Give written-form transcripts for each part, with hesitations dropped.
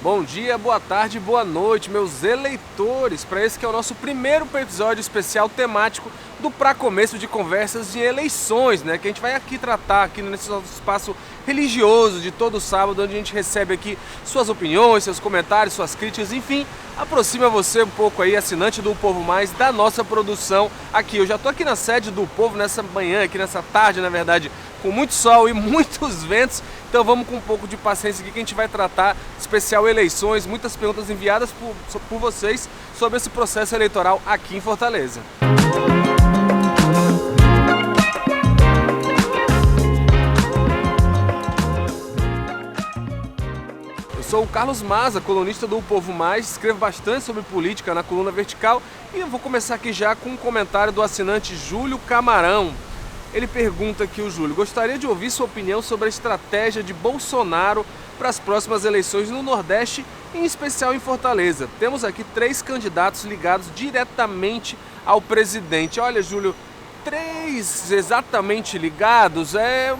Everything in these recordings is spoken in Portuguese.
Bom dia, boa tarde, boa noite, meus eleitores, para esse que é o nosso primeiro episódio especial temático do Pra Começo de Conversas de Eleições, né? Que a gente vai aqui tratar aqui nesse nosso espaço religioso de todo sábado, onde a gente recebe aqui suas opiniões, seus comentários, suas críticas, enfim, aproxima você um pouco aí, assinante do Povo Mais, da nossa produção aqui. Eu já tô aqui na sede do Povo nessa manhã, aqui nessa tarde, na verdade, com muito sol e muitos ventos, então vamos com um pouco de paciência aqui que a gente vai tratar especial eleições, muitas perguntas enviadas por vocês sobre esse processo eleitoral aqui em Fortaleza. Eu sou o Carlos Maza, colunista do Povo Mais, escrevo bastante sobre política na coluna vertical e eu vou começar aqui já com um comentário do assinante Júlio Camarão. Ele pergunta aqui, o Júlio, gostaria de ouvir sua opinião sobre a estratégia de Bolsonaro para as próximas eleições no Nordeste, em especial em Fortaleza. Temos aqui 3 candidatos ligados diretamente ao presidente. Olha, Júlio, 3 exatamente ligados é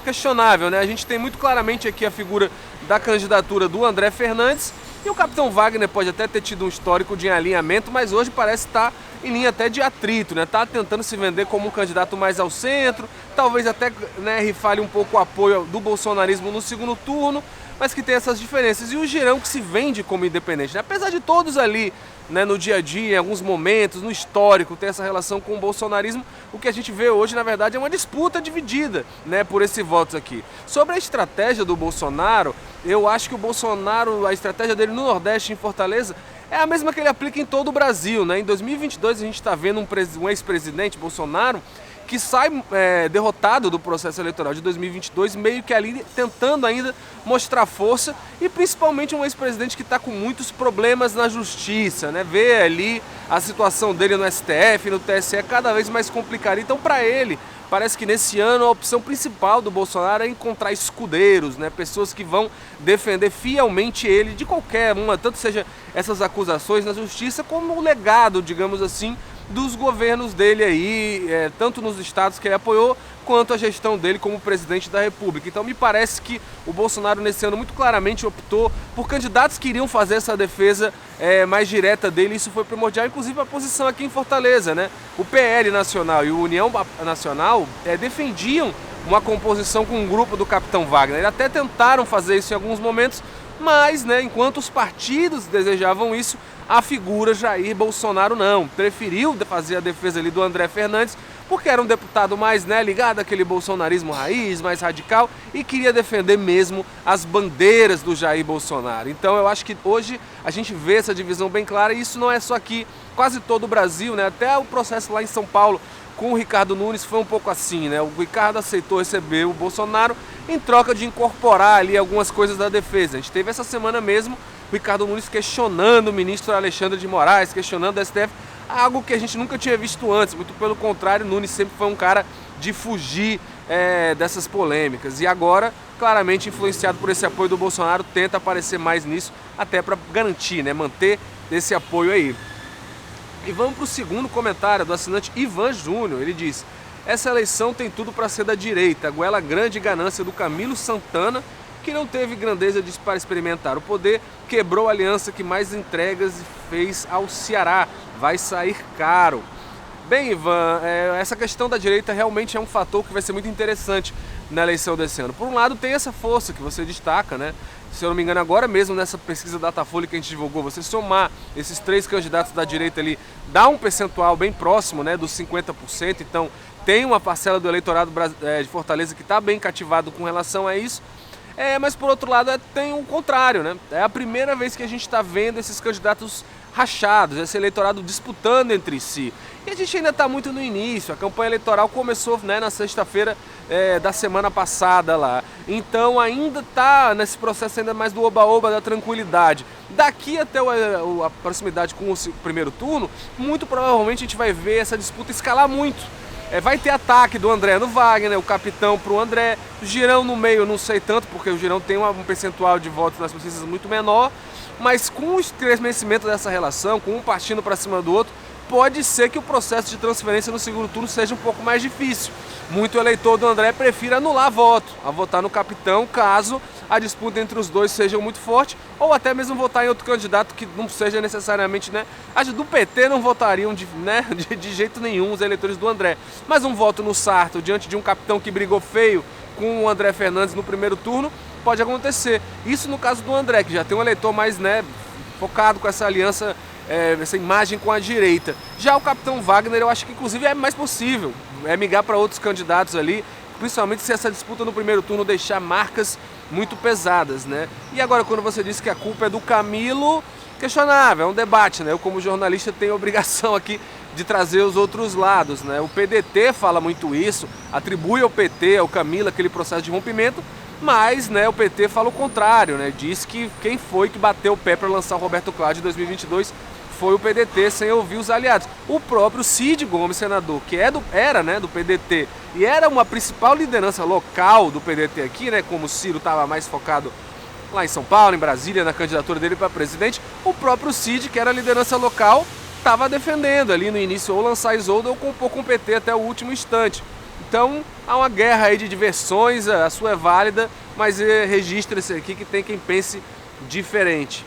questionável, né? A gente tem muito claramente aqui a figura da candidatura do André Fernandes e o capitão Wagner pode até ter tido um histórico de alinhamento, mas hoje parece estar em linha até de atrito, né? Tá tentando se vender como um candidato mais ao centro, talvez até, né, rifale um pouco o apoio do bolsonarismo no segundo turno, mas que tem essas diferenças. E o Girão que se vende como independente, né? Apesar de todos ali, né, no dia a dia, em alguns momentos, no histórico, ter essa relação com o bolsonarismo, o que a gente vê hoje, na verdade, é uma disputa dividida, né, por esse voto aqui. Sobre a estratégia do Bolsonaro, eu acho que o Bolsonaro, a estratégia dele no Nordeste, em Fortaleza, é a mesma que ele aplica em todo o Brasil, né? Em 2022 a gente está vendo um ex-presidente, Bolsonaro, que sai derrotado do processo eleitoral de 2022, meio que ali tentando ainda mostrar força, e principalmente um ex-presidente que está com muitos problemas na justiça, né? Vê ali a situação dele no STF, no TSE cada vez mais complicada. Então, para ele, parece que nesse ano a opção principal do Bolsonaro é encontrar escudeiros, né? Pessoas que vão defender fielmente ele de qualquer uma, tanto seja essas acusações na justiça, como o legado, digamos assim, dos governos dele aí, tanto nos estados que ele apoiou, quanto a gestão dele como presidente da República. Então me parece que o Bolsonaro nesse ano muito claramente optou por candidatos que iriam fazer essa defesa mais direta dele, isso foi primordial, inclusive a posição aqui em Fortaleza, né? O PL Nacional e o União Nacional defendiam uma composição com um grupo do capitão Wagner. Eles até tentaram fazer isso em alguns momentos, mas, né, enquanto os partidos desejavam isso, a figura Jair Bolsonaro não, preferiu fazer a defesa ali do André Fernandes, porque era um deputado mais, né, ligado àquele bolsonarismo raiz, mais radical, e queria defender mesmo as bandeiras do Jair Bolsonaro. Então eu acho que hoje a gente vê essa divisão bem clara, e isso não é só aqui, quase todo o Brasil, né, até o processo lá em São Paulo com o Ricardo Nunes foi um pouco assim, né, o Ricardo aceitou receber o Bolsonaro em troca de incorporar ali algumas coisas da defesa. A gente teve essa semana mesmo o Ricardo Nunes questionando o ministro Alexandre de Moraes, questionando o STF, algo que a gente nunca tinha visto antes, muito pelo contrário, Nunes sempre foi um cara de fugir dessas polêmicas, e agora, claramente influenciado por esse apoio do Bolsonaro, tenta aparecer mais nisso, até para garantir, né, manter esse apoio aí. E vamos para o segundo comentário do assinante Ivan Júnior, ele diz: essa eleição tem tudo para ser da direita, a goela grande ganância do Camilo Santana, que não teve grandeza para experimentar o poder, quebrou a aliança que mais entregas fez ao Ceará, vai sair caro. Bem, Ivan, essa questão da direita realmente é um fator que vai ser muito interessante na eleição desse ano. Por um lado, tem essa força que você destaca, né? Se eu não me engano, agora mesmo nessa pesquisa Datafolha que a gente divulgou, você somar esses 3 candidatos da direita ali, dá um percentual bem próximo, né, dos 50%, então tem uma parcela do eleitorado de Fortaleza que está bem cativado com relação a isso. Mas por outro lado tem o contrário, né? É a primeira vez que a gente está vendo esses candidatos rachados, esse eleitorado disputando entre si. E a gente ainda está muito no início, a campanha eleitoral começou, né, na sexta-feira da semana passada lá. Então ainda está nesse processo ainda mais do oba-oba, da tranquilidade. Daqui até a proximidade com o primeiro turno, muito provavelmente a gente vai ver essa disputa escalar muito. Vai ter ataque do André no Wagner, o capitão pro André, o Girão no meio, não sei tanto, porque o Girão tem um percentual de votos nas pesquisas muito menor, mas com o estremecimento dessa relação, com um partindo para cima do outro, pode ser que o processo de transferência no segundo turno seja um pouco mais difícil. Muito eleitor do André prefira anular voto, a votar no capitão, caso a disputa entre os dois seja muito forte, ou até mesmo votar em outro candidato que não seja necessariamente, né? As do PT não votariam de jeito nenhum os eleitores do André. Mas um voto no Sarto, diante de um capitão que brigou feio com o André Fernandes no primeiro turno, pode acontecer. Isso no caso do André, que já tem um eleitor mais, né, focado com essa aliança, essa imagem com a direita. Já o capitão Wagner, eu acho que inclusive é mais possível migrar para outros candidatos ali, principalmente se essa disputa no primeiro turno deixar marcas muito pesadas, né? E agora, quando você disse que a culpa é do Camilo, questionável, é um debate, né? Eu, como jornalista, tenho a obrigação aqui de trazer os outros lados, né? O PDT fala muito isso, atribui ao PT, ao Camilo, aquele processo de rompimento, mas, né, o PT fala o contrário, né? Diz que quem foi que bateu o pé para lançar o Roberto Cláudio em 2022 foi o PDT, sem ouvir os aliados. O próprio Cid Gomes, senador, que era do PDT e era uma principal liderança local do PDT aqui, né? Como o Ciro estava mais focado lá em São Paulo, em Brasília, na candidatura dele para presidente, o próprio Cid, que era a liderança local, estava defendendo ali no início ou lançar Isolda ou compor com o PT até o último instante. Então há uma guerra aí de diversões, a sua é válida, mas registra-se aqui que tem quem pense diferente.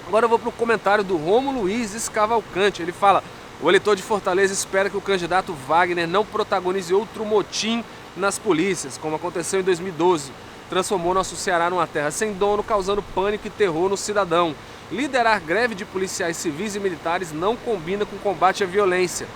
Agora eu vou para o comentário do Rômulo Luiz Cavalcante. Ele fala: o eleitor de Fortaleza espera que o candidato Wagner não protagonize outro motim nas polícias, como aconteceu em 2012. Transformou nosso Ceará numa terra sem dono, causando pânico e terror no cidadão. Liderar greve de policiais civis e militares não combina com combate à violência.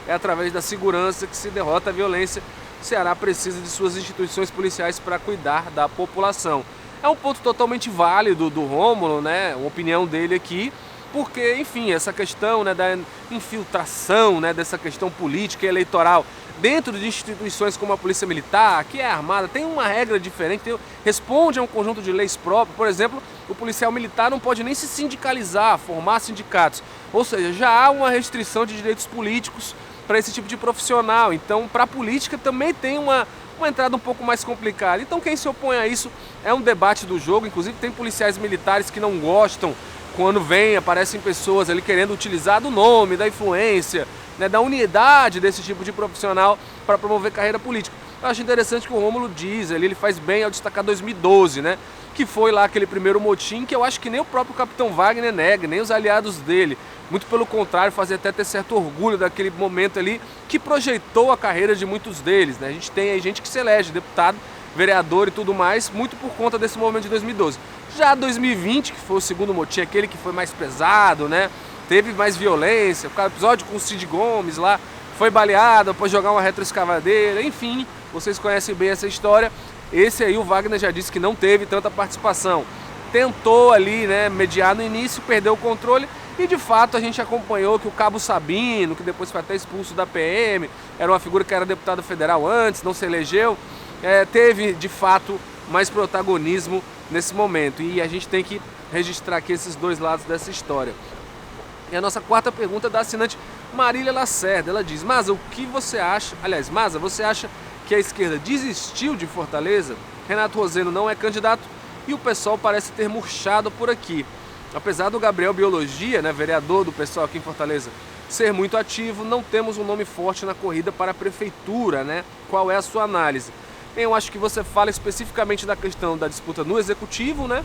É através da segurança que se derrota a violência. O Ceará precisa de suas instituições policiais para cuidar da população. É um ponto totalmente válido do Rômulo, né? A opinião dele aqui, porque, enfim, essa questão, né, da infiltração, né, dessa questão política e eleitoral dentro de instituições como a Polícia Militar, que é armada, tem uma regra diferente, responde a um conjunto de leis próprias. Por exemplo, o policial militar não pode nem se sindicalizar, formar sindicatos. Ou seja, já há uma restrição de direitos políticos para esse tipo de profissional. Então, para a política também tem uma entrada um pouco mais complicada. Então, quem se opõe a isso é um debate do jogo. Inclusive, tem policiais militares que não gostam quando aparecem pessoas ali querendo utilizar do nome, da influência, né, da unidade desse tipo de profissional para promover carreira política. Eu acho interessante que o Rômulo diz, ele faz bem ao destacar 2012, né, que foi lá aquele primeiro motim que eu acho que nem o próprio capitão Wagner nega, nem os aliados dele. Muito pelo contrário, fazia até ter certo orgulho daquele momento ali que projetou a carreira de muitos deles, né? A gente tem aí gente que se elege deputado, vereador e tudo mais, muito por conta desse momento de 2012. Já 2020, que foi o segundo motim, aquele que foi mais pesado, né? Teve mais violência, o episódio com o Cid Gomes lá, foi baleado, após jogar uma retroescavadeira, enfim, vocês conhecem bem essa história. Esse aí o Wagner já disse que não teve tanta participação. Tentou ali, né, mediar no início, perdeu o controle e de fato a gente acompanhou que o Cabo Sabino, que depois foi até expulso da PM, era uma figura que era deputado federal antes, não se elegeu, teve de fato mais protagonismo nesse momento. E a gente tem que registrar aqui esses dois lados dessa história. E a nossa quarta pergunta é da assinante Marília Lacerda. Ela diz: Maza, o que você acha? Aliás, Maza, você acha que a esquerda desistiu de Fortaleza? Renato Roseno não é candidato e o PSOL parece ter murchado por aqui. Apesar do Gabriel Biologia, né, vereador do PSOL aqui em Fortaleza, ser muito ativo, não temos um nome forte na corrida para a prefeitura, né? Qual é a sua análise? Bem, eu acho que você fala especificamente da questão da disputa no executivo, né?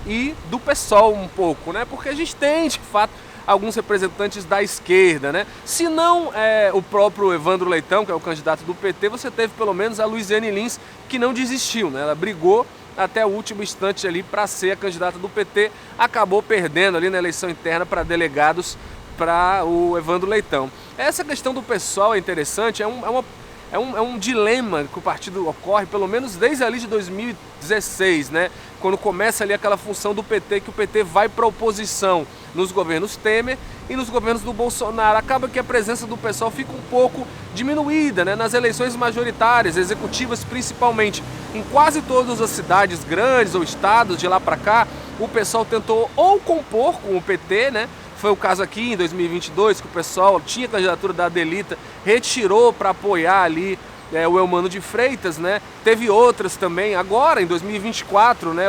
E do PSOL um pouco, né? Porque a gente tem, de fato, alguns representantes da esquerda, né? Se não o próprio Evandro Leitão, que é o candidato do PT, você teve pelo menos a Luiziane Lins, que não desistiu, né? Ela brigou até o último instante ali para ser a candidata do PT, acabou perdendo ali na eleição interna para delegados para o Evandro Leitão. Essa questão do PSOL é interessante, é um dilema que o partido ocorre, pelo menos desde ali de 2016, né? Quando começa ali aquela função do PT, que o PT vai para a oposição nos governos Temer e nos governos do Bolsonaro. Acaba que a presença do PSOL fica um pouco diminuída, né? Nas eleições majoritárias, executivas principalmente. Em quase todas as cidades grandes ou estados de lá para cá, o PSOL tentou ou compor com o PT, né? Foi o caso aqui em 2022, que o PSOL tinha a candidatura da Adelita, retirou para apoiar ali o Eumano de Freitas, né? Teve outras também. Agora, em 2024, né,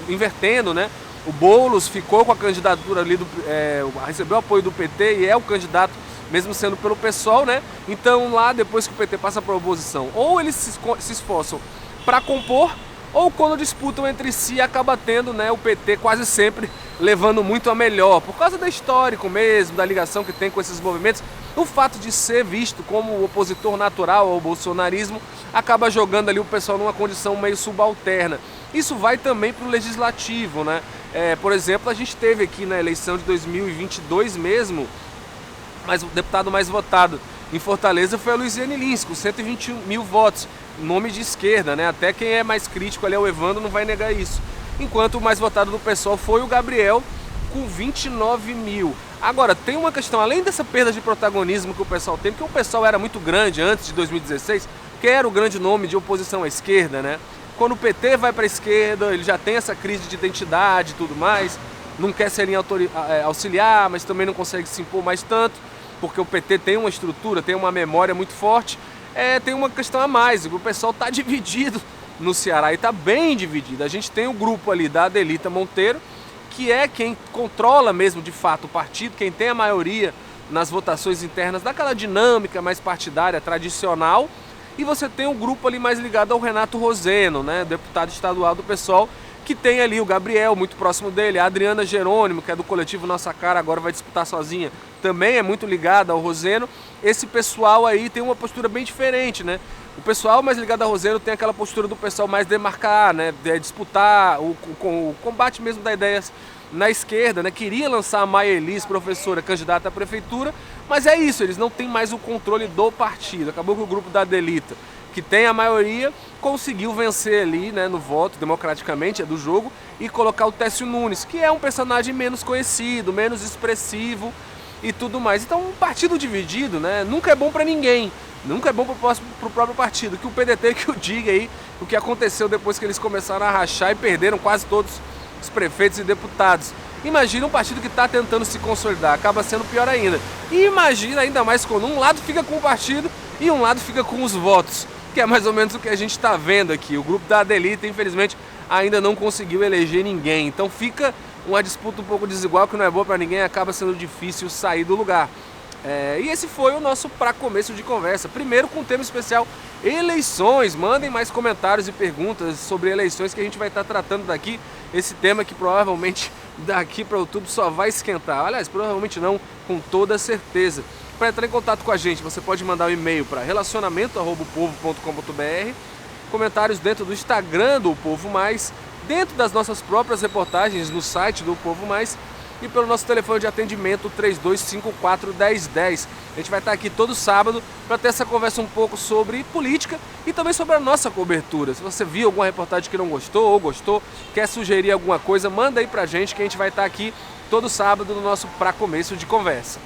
invertendo, né? O Boulos ficou com a candidatura ali, recebeu o apoio do PT e é o candidato mesmo sendo pelo PSOL, né? Então lá, depois que o PT passa para a oposição, ou eles se esforçam para compor, ou quando disputam entre si, acaba tendo, né, o PT quase sempre levando muito a melhor, por causa da histórico mesmo, da ligação que tem com esses movimentos. O fato de ser visto como o opositor natural ao bolsonarismo acaba jogando ali o pessoal numa condição meio subalterna. Isso vai também para o legislativo, né? Por exemplo, a gente teve aqui na eleição de 2022 mesmo, mas o deputado mais votado em Fortaleza foi a Luiziane Lins, com 121 mil votos, nome de esquerda, né? Até quem é mais crítico ali, o Evandro, não vai negar isso. Enquanto o mais votado do PSOL foi o Gabriel, com 29 mil. Agora, tem uma questão, além dessa perda de protagonismo que o PSOL tem, porque o PSOL era muito grande antes de 2016, que era o grande nome de oposição à esquerda, né? Quando o PT vai para a esquerda, ele já tem essa crise de identidade e tudo mais, não quer ser auxiliar, mas também não consegue se impor mais tanto, porque o PT tem uma estrutura, tem uma memória muito forte. Tem uma questão a mais, o pessoal está dividido no Ceará e está bem dividido. A gente tem o grupo ali da Adelita Monteiro, que é quem controla mesmo de fato o partido, quem tem a maioria nas votações internas daquela dinâmica mais partidária, tradicional. E você tem um grupo ali mais ligado ao Renato Roseno, né, deputado estadual do PSOL, que tem ali o Gabriel, muito próximo dele, a Adriana Jerônimo, que é do coletivo Nossa Cara, agora vai disputar sozinha, também é muito ligada ao Roseno. Esse pessoal aí tem uma postura bem diferente, né? O pessoal mais ligado ao Roseno tem aquela postura do pessoal mais demarcar, né? Disputar o combate mesmo das ideias na esquerda, né? Queria lançar a Maia Elis, professora, candidata à prefeitura, mas é isso, eles não têm mais o controle do partido. Acabou que o grupo da Adelita, que tem a maioria, conseguiu vencer ali, né, no voto, democraticamente, do jogo, e colocar o Técio Nunes, que é um personagem menos conhecido, menos expressivo e tudo mais. Então, um partido dividido, né, nunca é bom para ninguém, nunca é bom pro próprio partido. Que o PDT que o diga aí o que aconteceu depois que eles começaram a rachar e perderam quase todos os prefeitos e deputados. Imagina um partido que está tentando se consolidar, acaba sendo pior ainda. E imagina ainda mais quando um lado fica com o partido e um lado fica com os votos, que é mais ou menos o que a gente está vendo aqui. O grupo da Adelita, infelizmente, ainda não conseguiu eleger ninguém. Então fica uma disputa um pouco desigual, que não é boa para ninguém, acaba sendo difícil sair do lugar. E esse foi o nosso pra começo de conversa. Primeiro com um tema especial, eleições. Mandem mais comentários e perguntas sobre eleições que a gente vai estar tratando daqui. Esse tema que provavelmente daqui para outubro só vai esquentar. Aliás, provavelmente não, com toda certeza. Para entrar em contato com a gente, você pode mandar um e-mail para relacionamento@opovo.com.br, comentários dentro do Instagram do Povo Mais, dentro das nossas próprias reportagens no site do Povo Mais e pelo nosso telefone de atendimento 3254-1010. A gente vai estar aqui todo sábado para ter essa conversa um pouco sobre política e também sobre a nossa cobertura. Se você viu alguma reportagem que não gostou ou gostou, quer sugerir alguma coisa, manda aí pra gente que a gente vai estar aqui todo sábado no nosso pra começo de conversa.